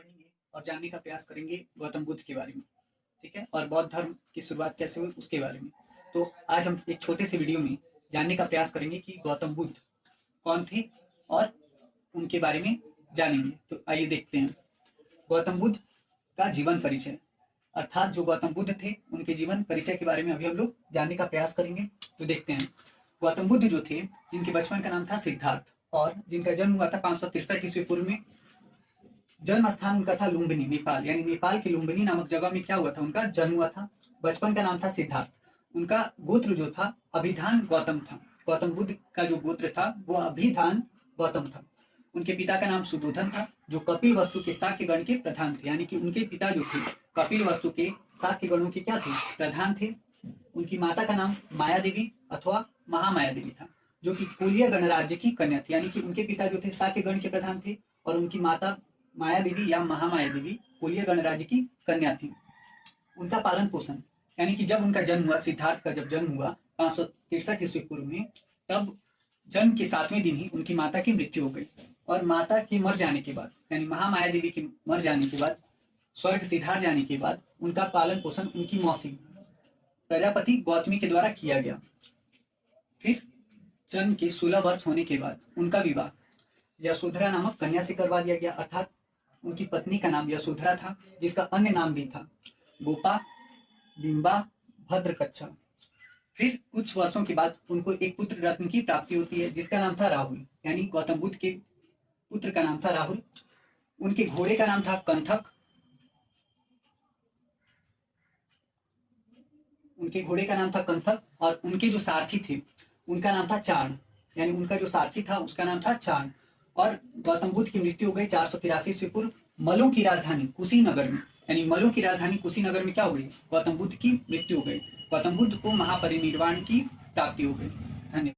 पढ़ेंगे और जानने का प्रयास करेंगे गौतम बुद्ध के बारे में, ठीक है, और बौद्ध धर्म की शुरुआत कैसे हुई उसके बारे में। तो आज हम एक छोटे से वीडियो में जानने का प्रयास करेंगे कि गौतम बुद्ध कौन थे और उनके बारे में जानेंगे। तो आइए देखते हैं गौतम बुद्ध का जीवन परिचय, अर्थात जो गौतम बुद्ध थे उनके जीवन परिचय के बारे में अभी हम लोग जानने का प्रयास करेंगे। तो देखते हैं गौतम बुद्ध जो थे, जिनके बचपन का नाम था सिद्धार्थ और जिनका जन्म हुआ था 563 ईस्वी पूर्व में। जन्म स्थान उनका था लुम्बिनी, नेपाल, यानी नेपाल के लुम्बिनी नामक जगह में क्या हुआ था, उनका जन्म हुआ था। बचपन का नाम था सिद्धार्थ। उनका गोत्र जो था अभिधान गौतम था। गौतम बुद्ध का जो गोत्र था वो अभिधान गौतम था। उनके पिता का नाम सुबोधन था, जो कपिल वस्तु के शाक्य गण के प्रधान थे, यानी कि उनके पिता जो थे कपिल वस्तु के शाक्य गणों के क्या थे, प्रधान थे। उनकी माता का नाम माया देवी अथवा महामाया देवी था, जो कि कुलिय गणराज्य की कन्या थी, यानी कि उनके पिता जो थे शाक्य गण के प्रधान थे और उनकी माता माया देवी या महामाया देवी कुलिय गणराज्य की कन्या थी। उनका पालन पोषण, यानी कि जब उनका जन्म हुआ, सिद्धार्थ का जब जन्म हुआ 563 ईस्वी पूर्व में, तब जन्म के 7वें दिन ही उनकी माता की मृत्यु हो गई और माता के मर जाने के बाद, यानी महामाया देवी के मर जाने के बाद, स्वर्ग सिधार जाने के बाद उनका पालन पोषण उनकी मौसी प्रजापति गौतमी के द्वारा किया गया। फिर जन्म के 16 वर्ष होने के बाद उनका विवाह यशोधरा नामक कन्या से करवा दिया गया, अर्थात उनकी पत्नी का नाम यशोधरा था, जिसका अन्य नाम भी था गोपा, बिंबा, भद्रकच्छा। फिर कुछ वर्षों के बाद उनको एक पुत्र रत्न की प्राप्ति होती है, जिसका नाम था राहुल, यानी गौतम बुद्ध के पुत्र का नाम था राहुल। उनके घोड़े का नाम था कंथक। उनके घोड़े का नाम था कंथक और उनके जो सारथी थे उनका नाम था चाण, यानी उनका जो सारथी था उसका नाम था चाण। और गौतम बुद्ध की मृत्यु हो गई 483 ईस्वी पूर्व मलों की राजधानी कुशीनगर में, यानी मलों की राजधानी कुशीनगर में क्या हो गई, गौतम बुद्ध की मृत्यु हो गई। गौतम बुद्ध को महापरिनिर्वाण की प्राप्ति हो गई। धन्यवाद।